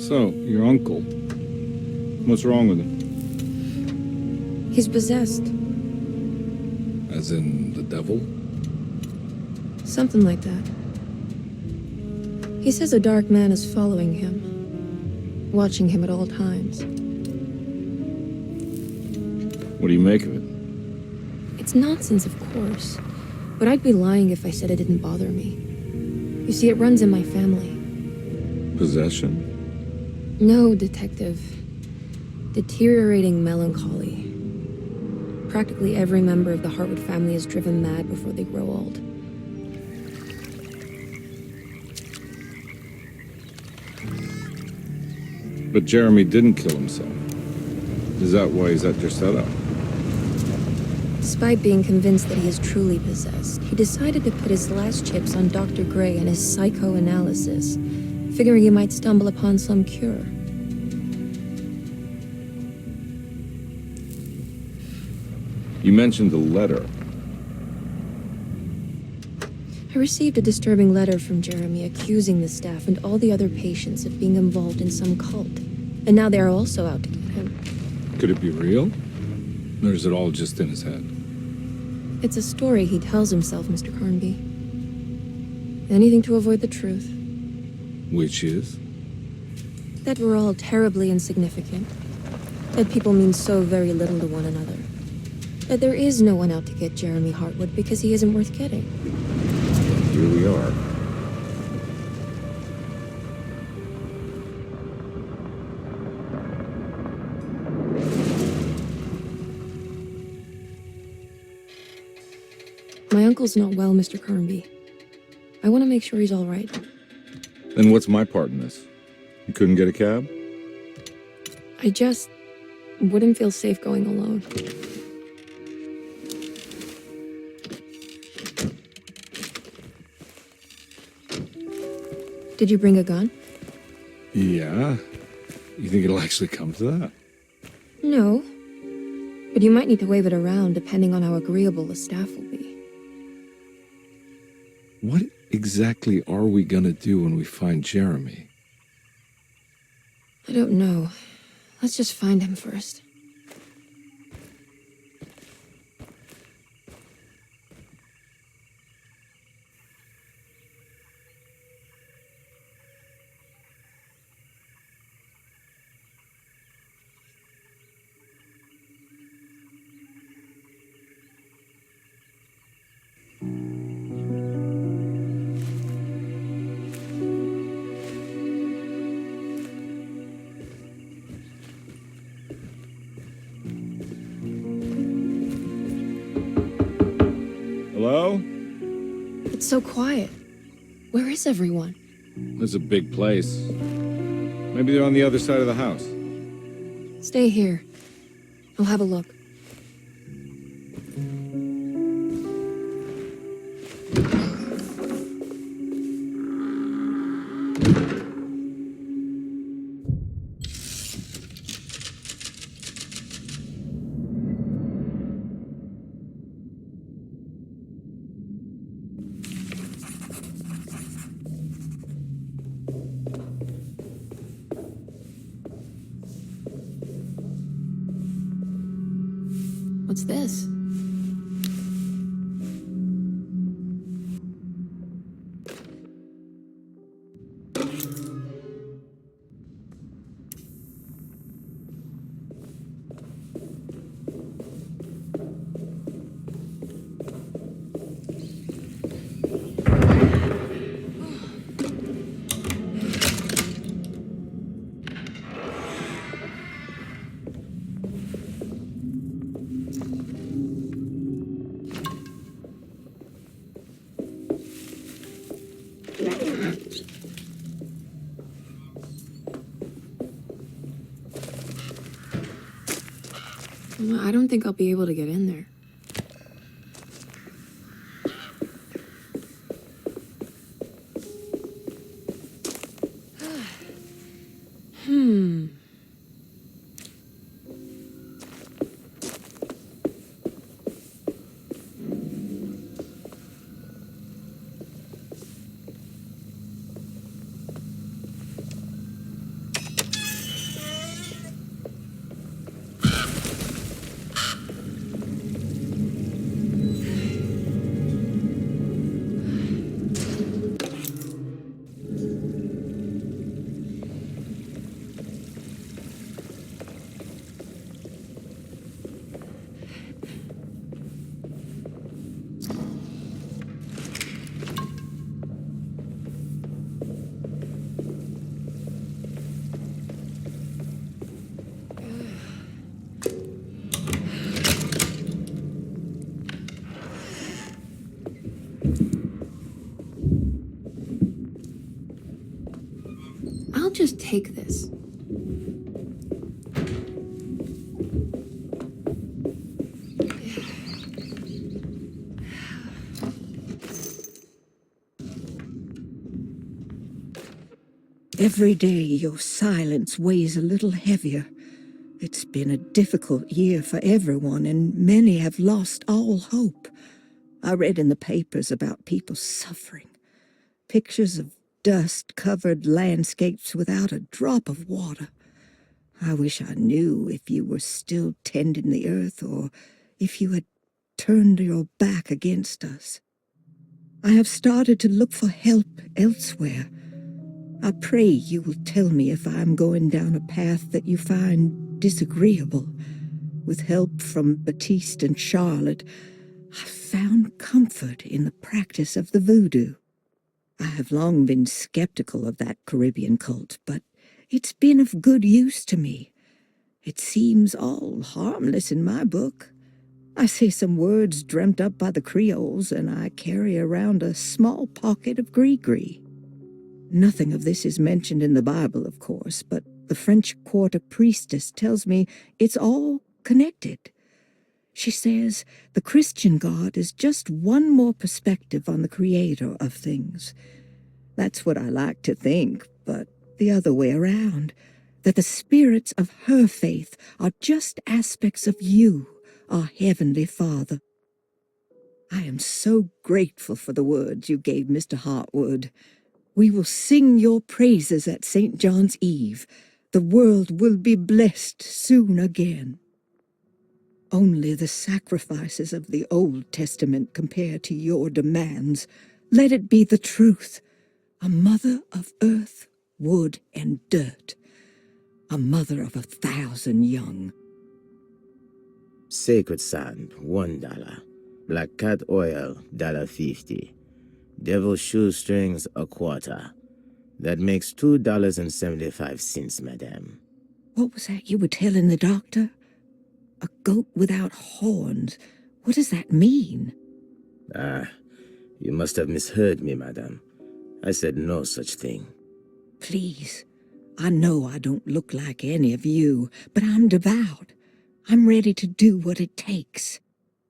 So, your uncle. What's wrong with him? He's possessed. As in the devil? Something like that. He says a dark man is following him, watching him at all times. What do you make of it? It's nonsense, of course, but I'd be lying if I said it didn't bother me. You see, it runs in my family. Possession? No, Detective. Deteriorating melancholy. Practically every member of the Hartwood family is driven mad before they grow old. But Jeremy didn't kill himself. Is that why he's at Derceto? Despite being convinced that he is truly possessed, he decided to put his last chips on Dr. Gray and his psychoanalysis, figuring he might stumble upon some cure. You mentioned the letter. I received a disturbing letter from Jeremy accusing the staff and all the other patients of being involved in some cult. And now they are also out to get him. Could it be real? Or is it all just in his head? It's a story he tells himself, Mr. Carnby. Anything to avoid the truth. Which is? That we're all terribly insignificant. That people mean so very little to one another. That there is no one out to get Jeremy Hartwood because he isn't worth getting. Here we are. My uncle's not well, Mr. Carnby. I want to make sure he's all right. Then what's my part in this? You couldn't get a cab? I just wouldn't feel safe going alone. Did you bring a gun? Yeah. You think it'll actually come to that? No. But you might need to wave it around depending on how agreeable the staff will be. What exactly are we gonna do when we find Jeremy? I don't know. Let's just find him first. Hello? It's so quiet. Where is everyone? This is a big place. Maybe they're on the other side of the house. Stay here. I'll have a look. What's this? I don't think I'll be able to get in there. just take this. Every day your silence weighs a little heavier. It's been a difficult year for everyone, and many have lost all hope. I read in the papers about people suffering. Pictures of dust-covered landscapes without a drop of water. I wish I knew if you were still tending the earth or if you had turned your back against us. I have started to look for help elsewhere. I pray you will tell me if I am going down a path that you find disagreeable. With help from Baptiste and Charlotte, I found comfort in the practice of the voodoo. I have long been skeptical of that Caribbean cult, but it's been of good use to me. It seems all harmless in my book. I say some words dreamt up by the Creoles, and I carry around a small pocket of gree-gree. Nothing of this is mentioned in the Bible, of course, but the French Quarter priestess tells me it's all connected. She says the Christian God is just one more perspective on the creator of things. That's what I like to think, but the other way around, that the spirits of her faith are just aspects of you, our Heavenly Father. I am so grateful for the words you gave Mr. Hartwood. We will sing your praises at St. John's Eve. The world will be blessed soon again. Only the sacrifices of the Old Testament compare to your demands. Let it be the truth. A mother of earth, wood, and dirt. A mother of 1,000 young. Sacred sand, $1. Black cat oil, $1.50. Devil shoestrings, $0.25. That makes $2.75, madame. What was that you were telling the doctor? A goat without horns. What does that mean? You must have misheard me, madame. I said no such thing. Please, I know I don't look like any of you, but I'm devout. I'm ready to do what it takes.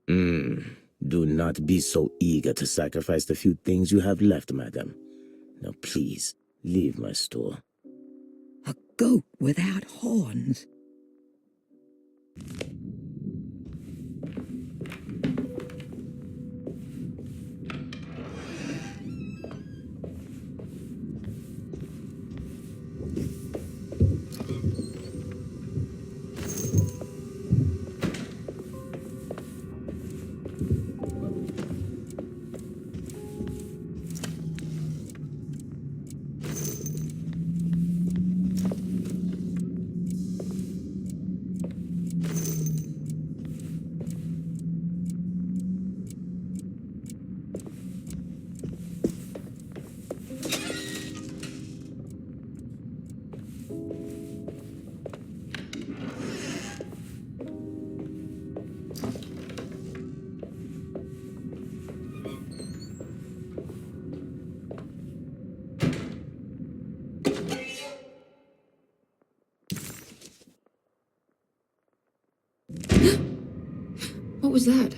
Do not be so eager to sacrifice the few things you have left, madam. Now please, leave my store. A goat without horns. What was that?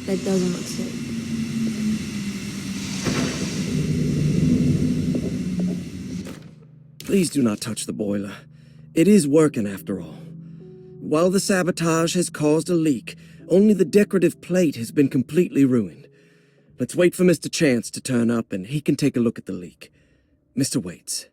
That doesn't look safe. Please do not touch the boiler. It is working after all. While the sabotage has caused a leak, only the decorative plate has been completely ruined. Let's wait for Mr. Chance to turn up and he can take a look at the leak. Mr. Waits.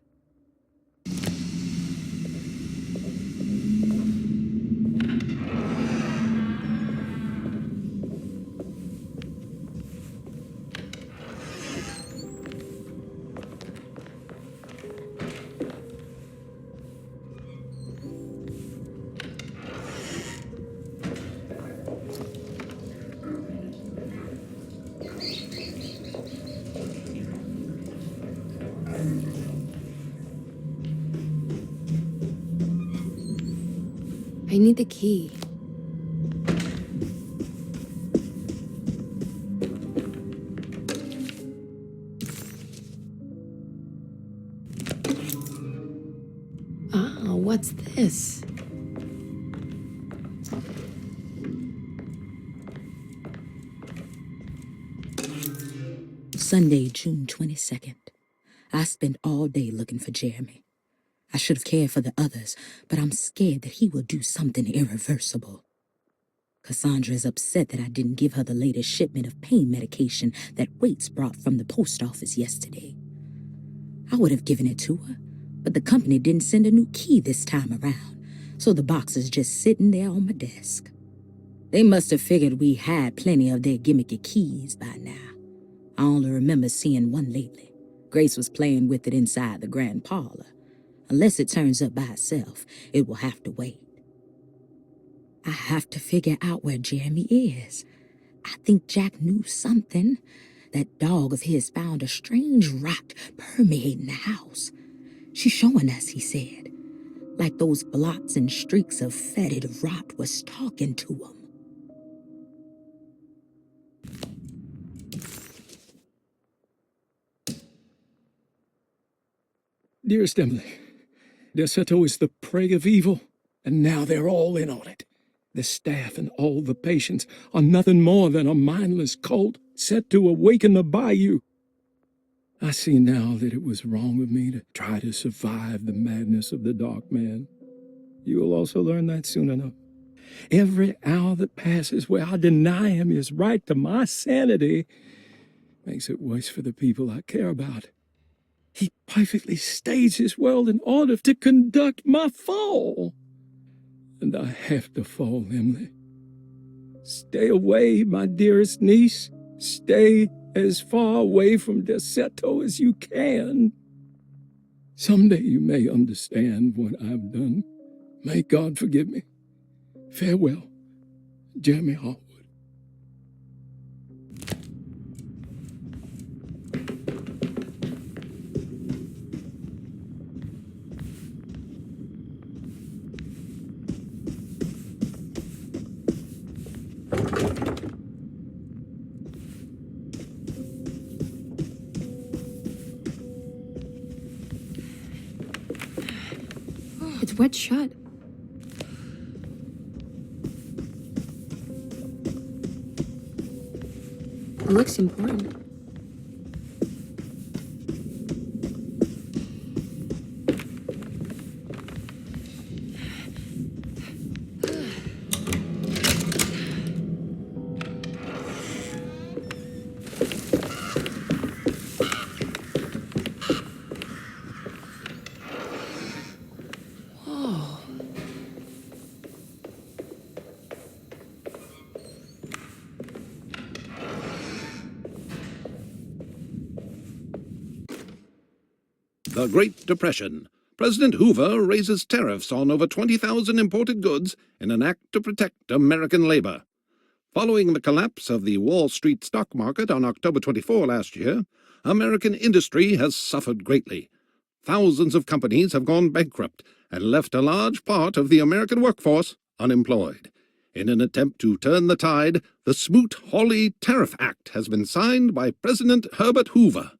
I need the key. Ah, what's this? Sunday, June 22nd. I spent all day looking for Jeremy. I should have cared for the others, but I'm scared that he will do something irreversible. Cassandra is upset that I didn't give her the latest shipment of pain medication that Waits brought from the post office yesterday. I would have given it to her, but the company didn't send a new key this time around, so the box is just sitting there on my desk. They must have figured we had plenty of their gimmicky keys by now. I only remember seeing one lately. Grace was playing with it inside the grand parlor. Unless it turns up by itself, it will have to wait. I have to figure out where Jeremy is. I think Jack knew something. That dog of his found a strange rot permeating the house. She's showing us, he said. Like those blots and streaks of fetid rot was talking to him. Dearest Emily, Derceto is the prey of evil, and now they're all in on it. The staff and all the patients are nothing more than a mindless cult set to awaken the bayou. I see now that it was wrong of me to try to survive the madness of the Dark Man. You will also learn that soon enough. Every hour that passes where I deny him his right to my sanity makes it worse for the people I care about. He perfectly staged his world in order to conduct my fall. And I have to fall, Emily. Stay away, my dearest niece. Stay as far away from Derceto as you can. Someday you may understand what I've done. May God forgive me. Farewell, Jeremy Hartwood. It's wet shut. It looks important. The Great Depression. President Hoover raises tariffs on over 20,000 imported goods in an act to protect American labor. Following the collapse of the Wall Street stock market on October 24 last year, American industry has suffered greatly. Thousands of companies have gone bankrupt and left a large part of the American workforce unemployed. In an attempt to turn the tide, the Smoot-Hawley Tariff Act has been signed by President Herbert Hoover.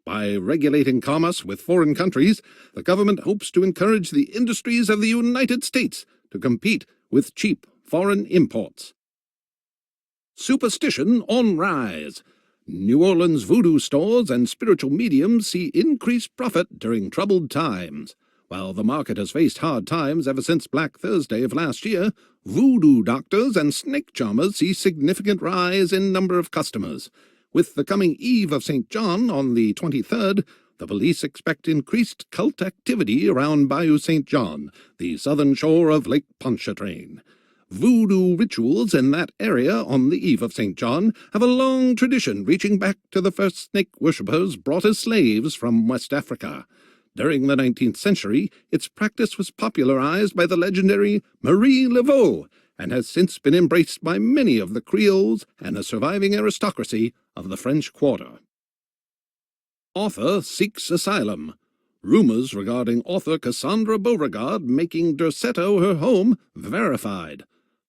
By regulating commerce with foreign countries, the government hopes to encourage the industries of the United States to compete with cheap foreign imports. Superstition on rise. New Orleans voodoo stores and spiritual mediums see increased profit during troubled times. While the market has faced hard times ever since Black Thursday of last year, voodoo doctors and snake charmers see significant rise in number of customers. With the coming Eve of St. John on the 23rd, the police expect increased cult activity around Bayou St. John, the southern shore of Lake Pontchartrain. Voodoo rituals in that area on the Eve of St. John have a long tradition reaching back to the first snake worshippers brought as slaves from West Africa. During the 19th century, its practice was popularized by the legendary Marie Laveau and has since been embraced by many of the Creoles and a surviving aristocracy of the French Quarter. Author seeks asylum. Rumors regarding author Cassandra Beauregard making Derceto her home verified.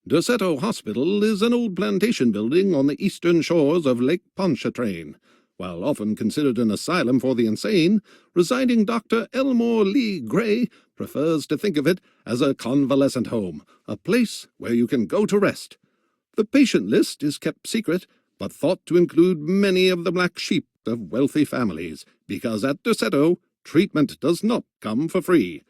Derceto Hospital is an old plantation building on the eastern shores of Lake Pontchartrain. While often considered an asylum for the insane, residing Dr. Elmore Lee Gray prefers to think of it as a convalescent home, a place where you can go to rest. The patient list is kept secret, but thought to include many of the black sheep of wealthy families, because at Derceto, treatment does not come for free.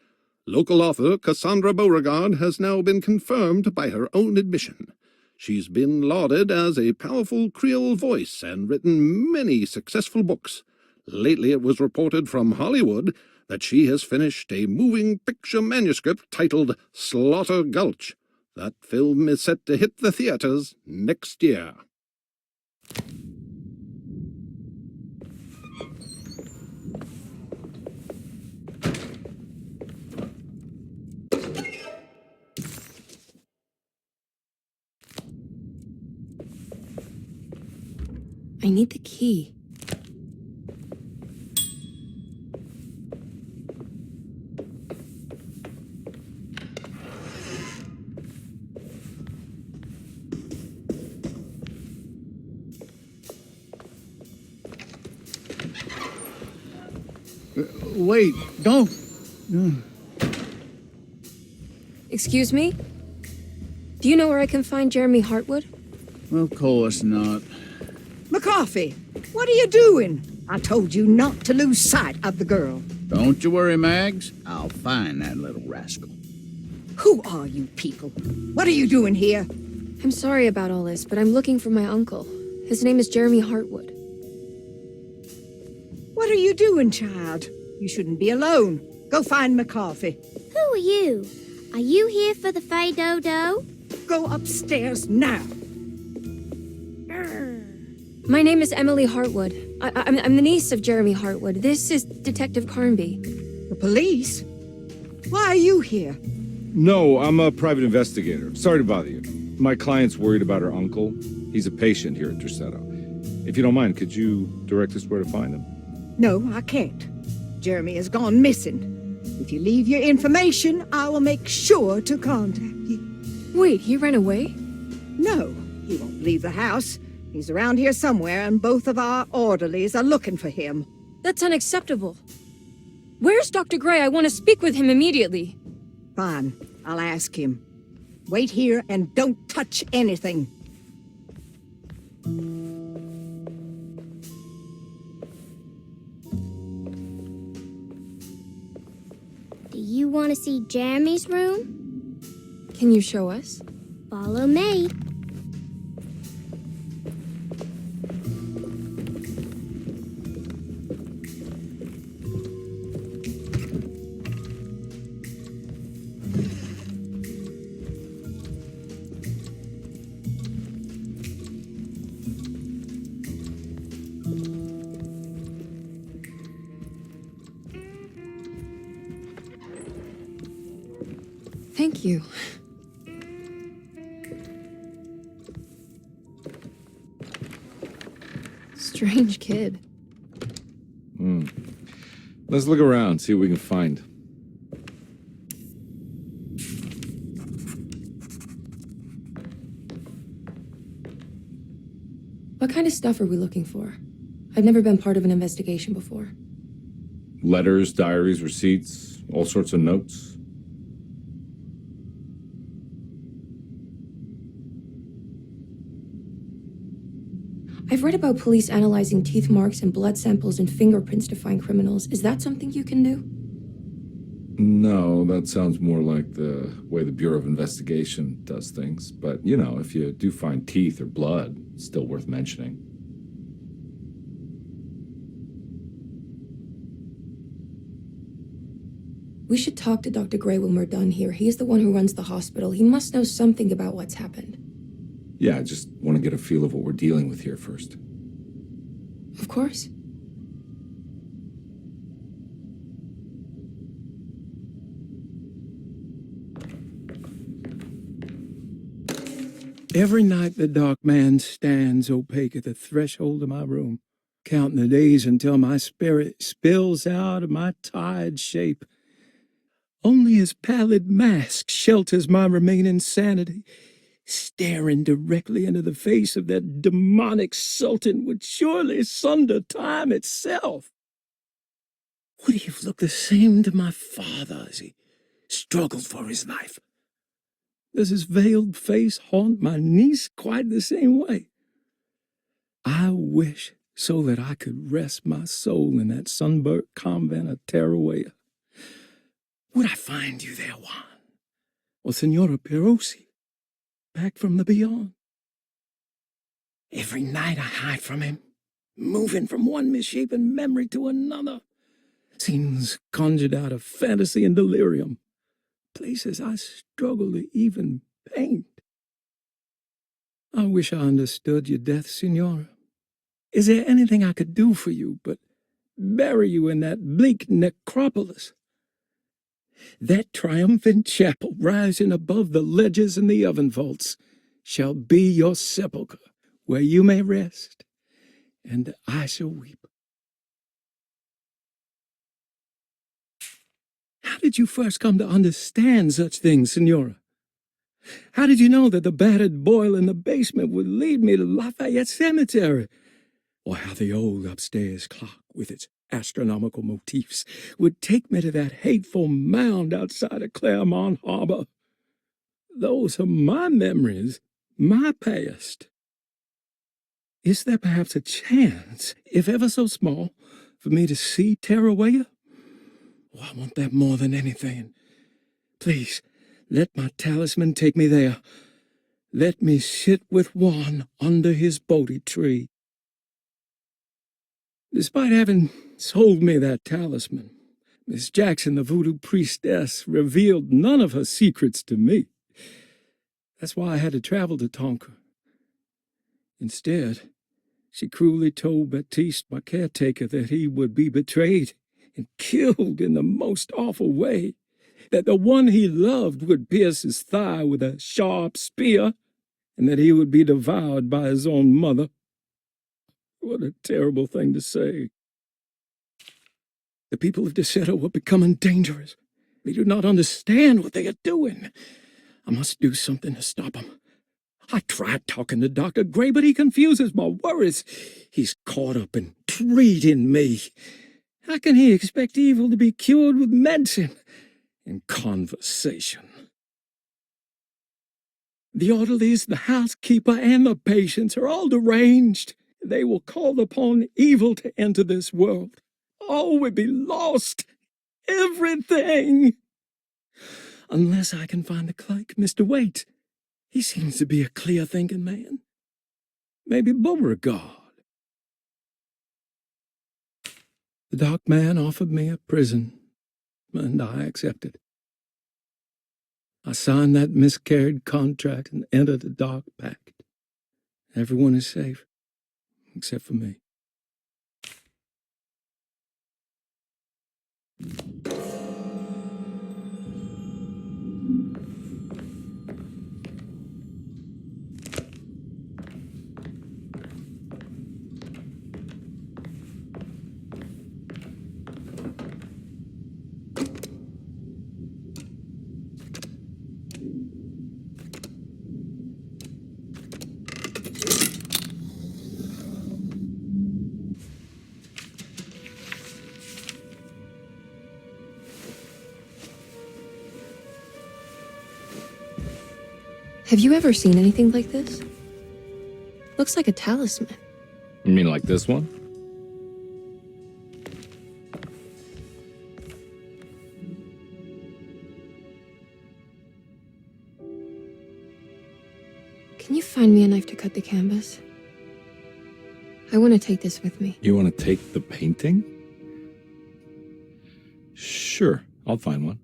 Local author Cassandra Beauregard has now been confirmed by her own admission. She's been lauded as a powerful Creole voice and written many successful books. Lately it was reported from Hollywood that she has finished a moving picture manuscript titled Slaughter Gulch. That film is set to hit the theaters next year. I need the key. Wait, don't. Excuse me? Do you know where I can find Jeremy Hartwood? Of course not. McCarthy, what are you doing? I told you not to lose sight of the girl. Don't you worry, Mags. I'll find that little rascal. Who are you people? What are you doing here? I'm sorry about all this, but I'm looking for my uncle. His name is Jeremy Hartwood. What are you doing, child? You shouldn't be alone. Go find McCarthy. Who are you? Are you here for the Fay Dodo? Go upstairs now. My name is Emily Hartwood. I'm the niece of Jeremy Hartwood. This is Detective Carnby. The police? Why are you here? No, I'm a private investigator. Sorry to bother you. My client's worried about her uncle. He's a patient here at Derceto. If you don't mind, could you direct us where to find him? No, I can't. Jeremy has gone missing. If you leave your information, I will make sure to contact you. Wait, he ran away? No, he won't leave the house. He's around here somewhere, and both of our orderlies are looking for him. That's unacceptable. Where's Dr. Gray? I want to speak with him immediately. Fine, I'll ask him. Wait here and don't touch anything. Do you want to see Jeremy's room? Can you show us? Follow me. Thank you. Strange kid. Let's look around, see what we can find. What kind of stuff are we looking for? I've never been part of an investigation before. Letters, diaries, receipts, all sorts of notes. I've read about police analyzing teeth marks and blood samples and fingerprints to find criminals. Is that something you can do? No, that sounds more like the way the Bureau of Investigation does things. But, you know, if you do find teeth or blood, it's still worth mentioning. We should talk to Dr. Gray when we're done here. He's the one who runs the hospital. He must know something about what's happened. Yeah, I just want to get a feel of what we're dealing with here first. Of course. Every night the dark man stands opaque at the threshold of my room, counting the days until my spirit spills out of my tired shape. Only his pallid mask shelters my remaining sanity. Staring directly into the face of that demonic sultan would surely sunder time itself. Would he have looked the same to my father as he struggled for his life? Does his veiled face haunt my niece quite the same way? I wish so that I could rest my soul in that sunburnt convent of Tarawea. Would I find you there, Juan? Or Senora Perosi, back from the beyond? Every night I hide from him, moving from one misshapen memory to another. Scenes conjured out of fantasy and delirium. Places I struggle to even paint. I wish I understood your death, Senora. Is there anything I could do for you but bury you in that bleak necropolis? That triumphant chapel rising above the ledges and the oven vaults shall be your sepulchre, where you may rest, and I shall weep. How did you first come to understand such things, Senora? How did you know that the battered boil in the basement would lead me to Lafayette Cemetery? Or how the old upstairs clock, with its astronomical motifs, would take me to that hateful mound outside of Claremont Harbor? Those are my memories, my past. Is there perhaps a chance, if ever so small, for me to see Tarawea? Oh, I want that more than anything. Please, let my talisman take me there. Let me sit with Juan under his Bodhi tree. Despite having sold me that talisman, Miss Jackson, the voodoo priestess, revealed none of her secrets to me. That's why I had to travel to Tonka. Instead, she cruelly told Baptiste, my caretaker, that he would be betrayed and killed in the most awful way, that the one he loved would pierce his thigh with a sharp spear, and that he would be devoured by his own mother. What a terrible thing to say. The people of Derceto are becoming dangerous. They do not understand what they are doing. I must do something to stop them. I tried talking to Dr. Gray, but he confuses my worries. He's caught up in treating me. How can he expect evil to be cured with medicine and conversation? The orderlies, the housekeeper, and the patients are all deranged. They will call upon evil to enter this world. All will be lost. Everything. Unless I can find the clerk, Mr. Waite. He seems to be a clear-thinking man. Maybe Beauregard. The dark man offered me a prison, and I accepted. I signed that miscarried contract and entered the dark pact. Everyone is safe, except for me. Have you ever seen anything like this? Looks like a talisman. You mean like this one? Can you find me a knife to cut the canvas? I want to take this with me. You want to take the painting? Sure, I'll find one.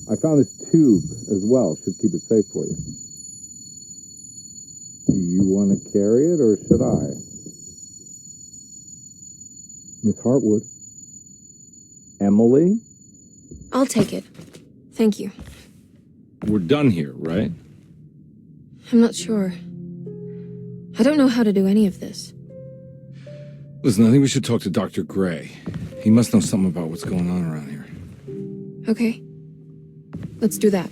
I found this tube as well. Should keep it safe for you. Do you want to carry it, or should I? Miss Hartwood? Emily? I'll take it. Thank you. We're done here, right? I'm not sure. I don't know how to do any of this. Listen, I think we should talk to Dr. Gray. He must know something about what's going on around here. Okay. Let's do that.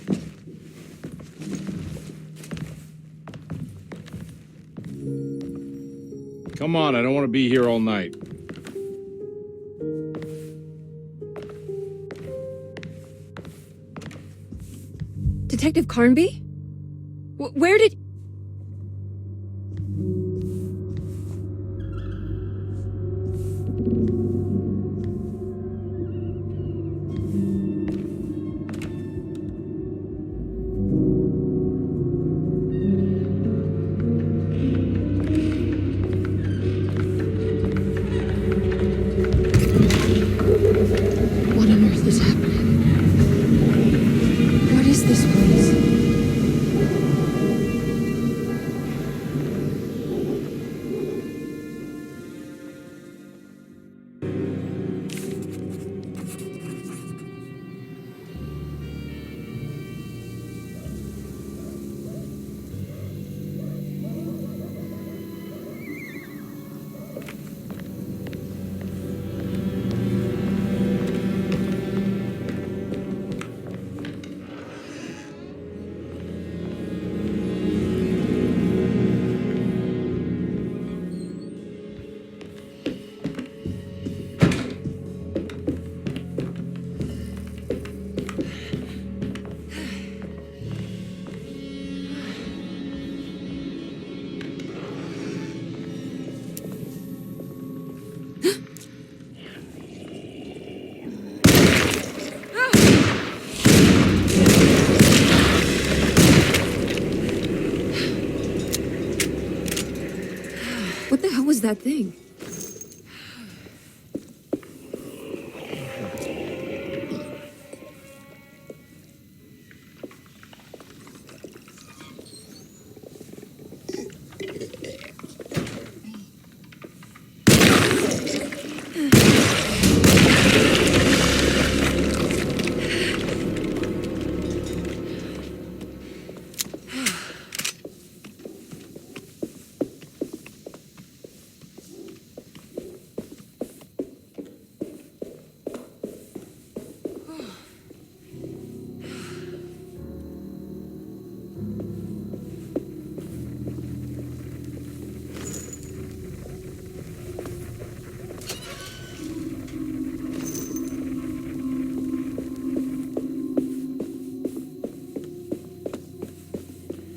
Come on, I don't want to be here all night. Detective Carnby? Where did... What on earth is happening? What is this place? What the hell was that thing?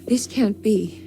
This can't be.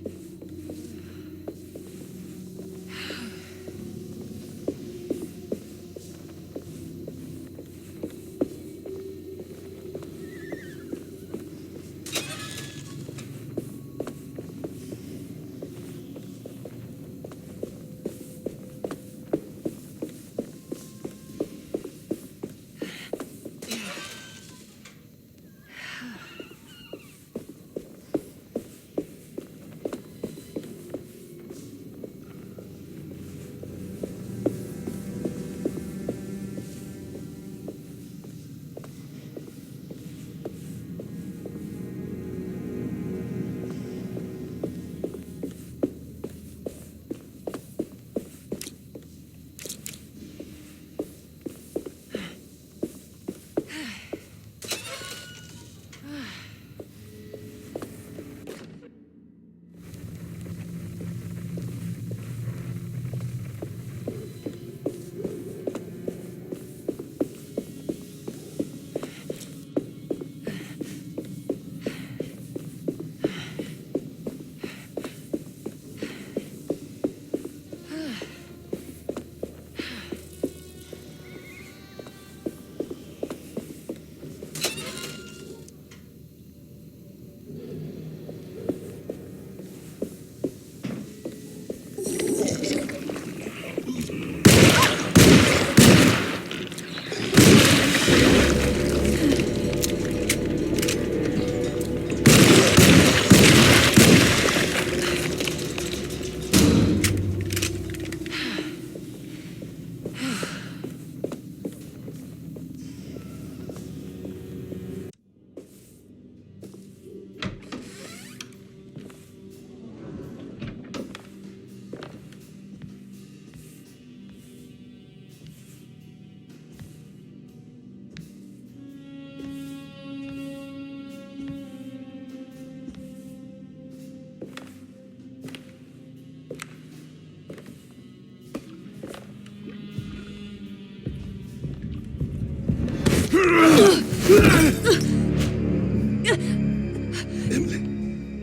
Emily,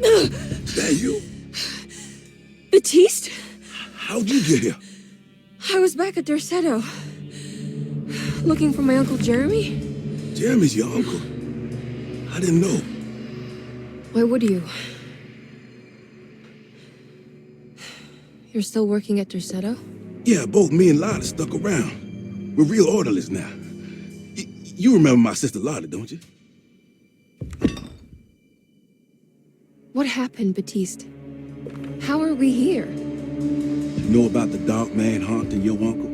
is that you? Baptiste? How'd you get here? I was back at Derceto. Looking for my Uncle Jeremy? Jeremy's your uncle. I didn't know. Why would you? You're still working at Derceto? Yeah, both me and Lottie stuck around. We're real orderlies now. You remember my sister Lottie, don't you? What happened, Baptiste? How are we here? You know about the dark man haunting your uncle?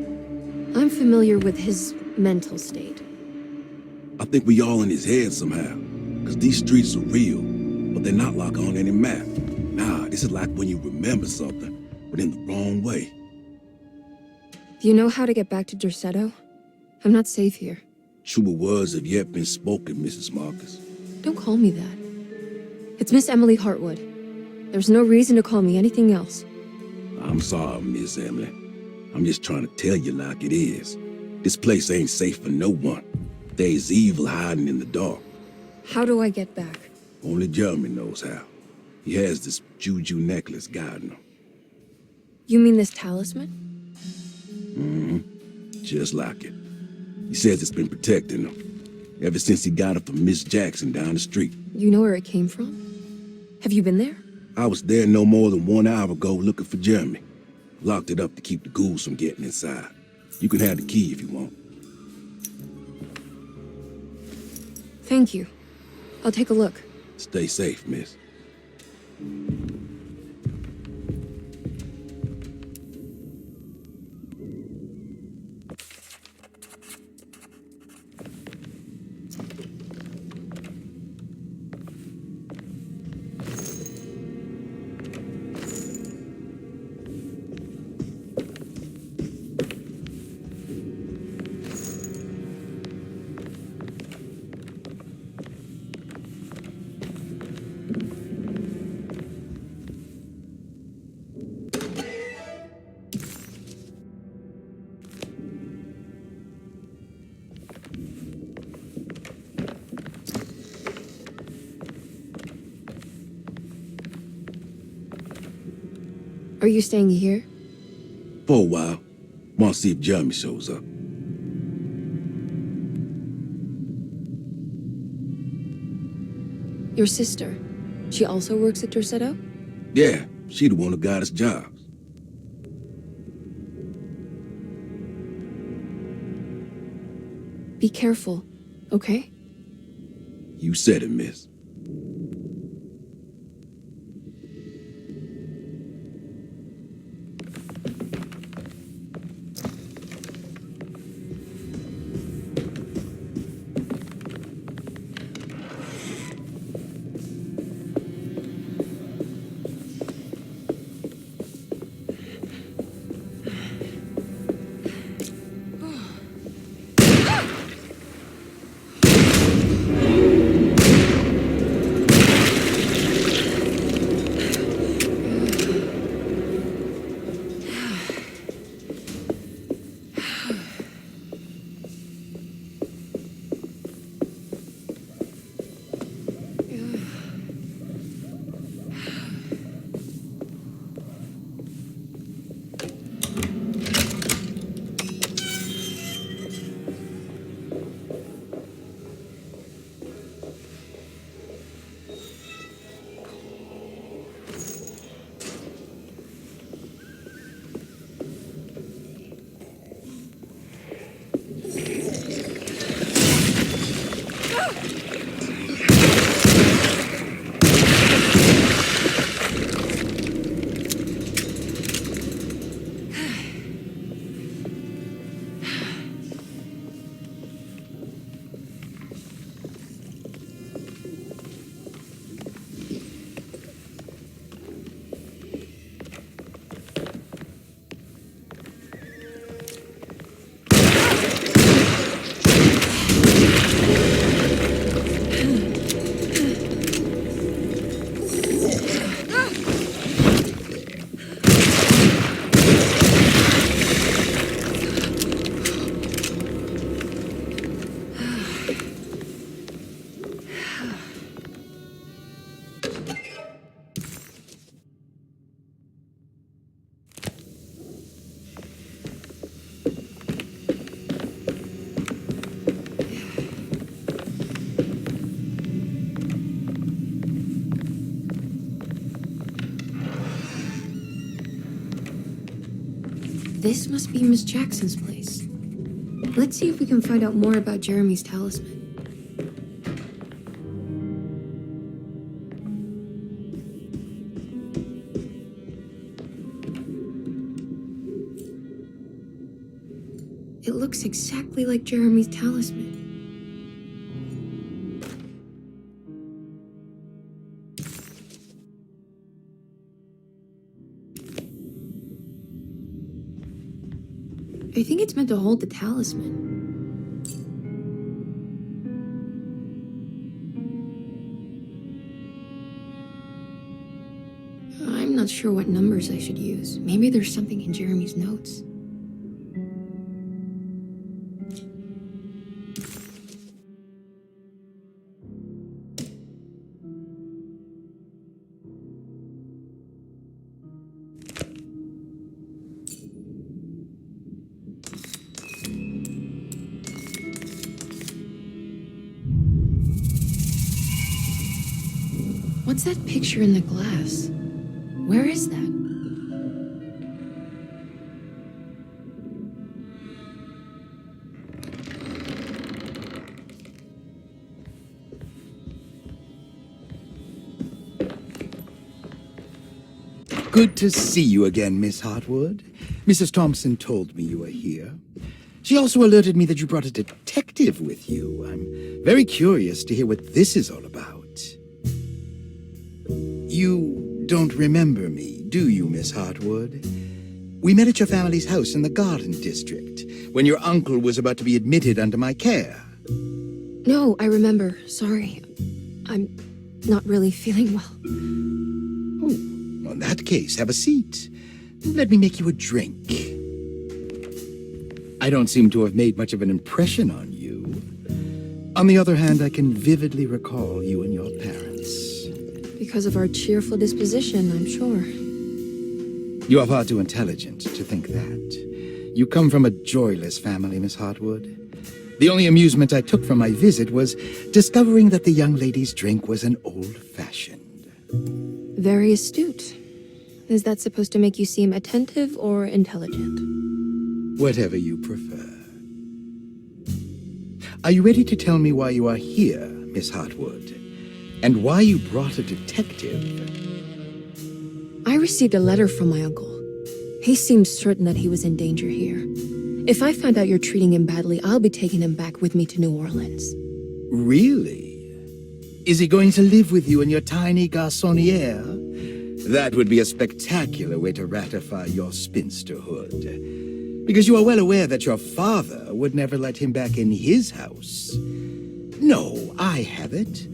I'm familiar with his mental state. I think we all in his head somehow. Because these streets are real, but they're not like on any map. Nah, this is like when you remember something, but in the wrong way. Do you know how to get back to Derceto? I'm not safe here. Truer words have yet been spoken, Mrs. Marcus. Don't call me that. It's Miss Emily Hartwood. There's no reason to call me anything else. I'm sorry, Miss Emily. I'm just trying to tell you like it is. This place ain't safe for no one. There's evil hiding in the dark. How do I get back? Only Jeremy knows how. He has this juju necklace guiding him. You mean this talisman? Mm-hmm. Just like it. He says it's been protecting him ever since he got it from Miss Jackson down the street. You know where it came from? Have you been there? I was there no more than 1 hour ago looking for Jeremy. Locked it up to keep the ghouls from getting inside. You can have the key if you want. Thank you. I'll take a look. Stay safe, miss. Are you staying here? For a while. Want to see if Jeremy shows up. Your sister. She also works at Derceto? Yeah, she the one who got us jobs. Be careful, okay? You said it, miss. This must be Miss Jackson's place. Let's see if we can find out more about Jeremy's talisman. It looks exactly like Jeremy's talisman. I think it's meant to hold the talisman. I'm not sure what numbers I should use. Maybe there's something in Jeremy's notes. What's that picture in the glass? Where is that? Good to see you again, Miss Hartwood. Mrs. Thompson told me you were here. She also alerted me that you brought a detective with you. I'm very curious to hear what this is all about. You don't remember me, do you, Miss Hartwood? We met at your family's house in the Garden District, when your uncle was about to be admitted under my care. No, I remember. Sorry. I'm not really feeling well. Oh, in that case, have a seat. Let me make you a drink. I don't seem to have made much of an impression on you. On the other hand, I can vividly recall you and your parents. Because of our cheerful disposition, I'm sure. You are far too intelligent to think that. You come from a joyless family, Miss Hartwood. The only amusement I took from my visit was discovering that the young lady's drink was an old-fashioned. Very astute. Is that supposed to make you seem attentive or intelligent? Whatever you prefer. Are you ready to tell me why you are here, Miss Hartwood? And why you brought a detective? I received a letter from my uncle. He seems certain that he was in danger here. If I find out you're treating him badly, I'll be taking him back with me to New Orleans. Really? Is he going to live with you in your tiny garçonniere? That would be a spectacular way to ratify your spinsterhood. Because you are well aware that your father would never let him back in his house. No, I have it.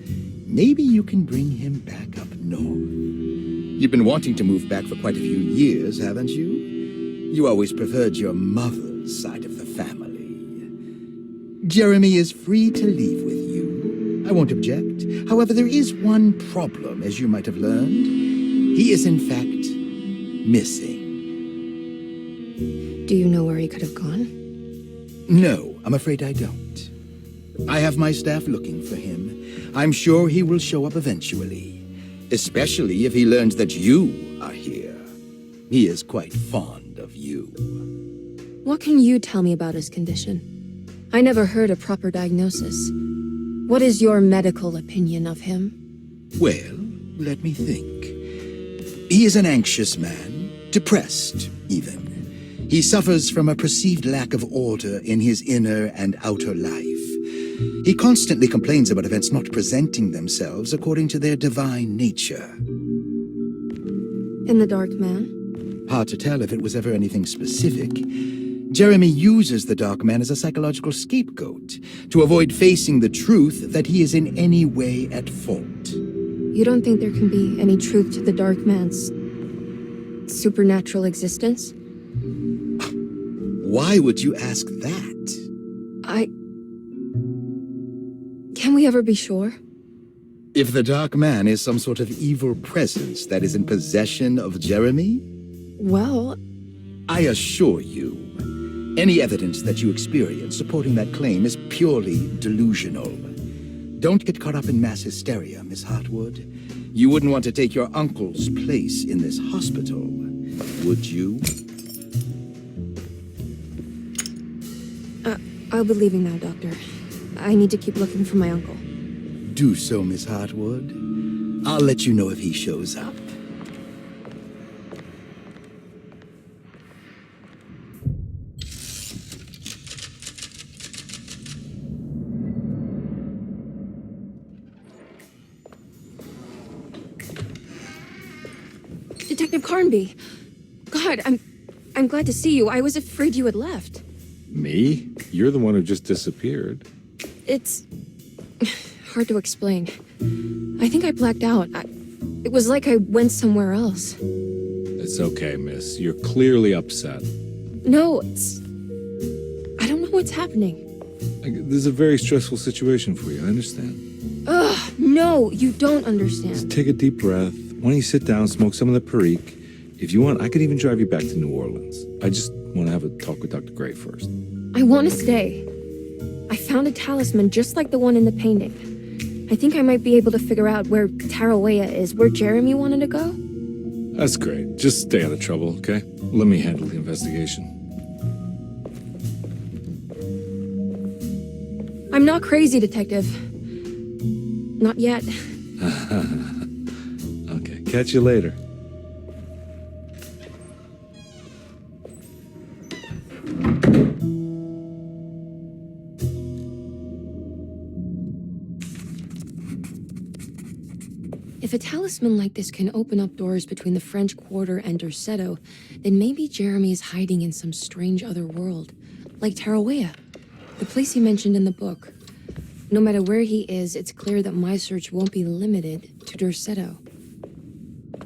Maybe you can bring him back up north. You've been wanting to move back for quite a few years, haven't you? You always preferred your mother's side of the family. Jeremy is free to leave with you. I won't object. However, there is one problem, as you might have learned. He is, in fact, missing. Do you know where he could have gone? No, I'm afraid I don't. I have my staff looking for him. I'm sure he will show up eventually, especially if he learns that you are here. He is quite fond of you. What can you tell me about his condition? I never heard a proper diagnosis. What is your medical opinion of him? Well, let me think. He is an anxious man, depressed, even. He suffers from a perceived lack of order in his inner and outer life. He constantly complains about events not presenting themselves according to their divine nature. And the Dark Man? Hard to tell if it was ever anything specific. Jeremy uses the Dark Man as a psychological scapegoat to avoid facing the truth that he is in any way at fault. You don't think there can be any truth to the Dark Man's supernatural existence? Why would you ask that? Can we ever be sure? If the Dark Man is some sort of evil presence that is in possession of Jeremy? Well, I assure you, any evidence that you experience supporting that claim is purely delusional. Don't get caught up in mass hysteria, Miss Hartwood. You wouldn't want to take your uncle's place in this hospital, would you? I'll be leaving now, Doctor. I need to keep looking for my uncle. Do so, Miss Hartwood. I'll let you know if he shows up. Detective Carnby! God, I'm glad to see you. I was afraid you had left. Me? You're the one who just disappeared. It's hard to explain. I think I blacked out. It was like I went somewhere else. It's okay, miss. You're clearly upset. No, I don't know what's happening. This is a very stressful situation for you, I understand. Ugh, no, you don't understand. Just take a deep breath. Why don't you sit down, smoke some of the Perique? If you want, I could even drive you back to New Orleans. I just want to have a talk with Dr. Gray first. I want to stay. I found a talisman just like the one in the painting. I think I might be able to figure out where Tarawea is, where Jeremy wanted to go. That's great. Just stay out of trouble, okay? Let me handle the investigation. I'm not crazy, Detective. Not yet. Okay, catch you later. If a talisman like this can open up doors between the French Quarter and Derceto, then maybe Jeremy is hiding in some strange other world, like Tarawea, the place he mentioned in the book. No matter where he is, it's clear that my search won't be limited to Derceto.